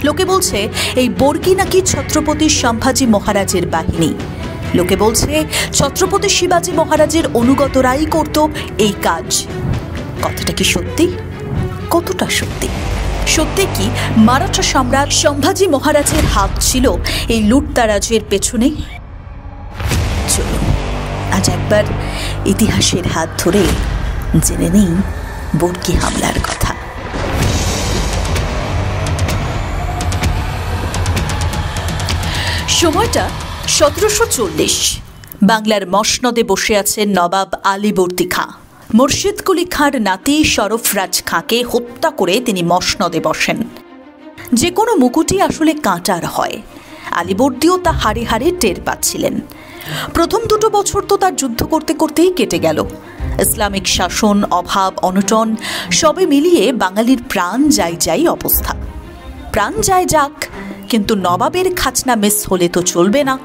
লোকে বলছে এই বর্গি নাকি ছত্রপতি সম্ভাজি মহারাজের বাহিনী। লোকে বলছে ছত্রপতি শিবাজি মহারাজের অনুগতরাই করত এই কাজ। কথাটা কি সত্যি? কতটা সত্যি? সত্যি কি মারাঠা সম্রাট সম্ভাজি মহারাজের হাত ছিল এই লুটতারাজের পেছনে? চলুন আজ একবার ইতিহাসের হাত ধরে জেনে নেই বর্গি হামলার কথা। সময়টা 1740। বাংলার মসনদে বসে আছেন নবাব আলীবর্দী খাঁ। মুর্শিদ কুলি খাঁর নাতি সরফরাজ খাঁকে হত্যা করে তিনি মসনদে বসেন। যে কোনো মুকুটই আসলে কাঁটার হয়। আলীবর্দীও তা হাড়ে হাড়ে টের পাচ্ছিলেন। প্রথম 2 বছর তো তার যুদ্ধ করতে করতেই কেটে গেল। ইসলামিক শাসন, অভাব, অনটন সবে মিলিয়ে বাঙালির প্রাণ যাই যাই অবস্থা। প্রাণ যায় যাক, কিন্তু নবাবের খাজনা মিস হলে তো চলবে না।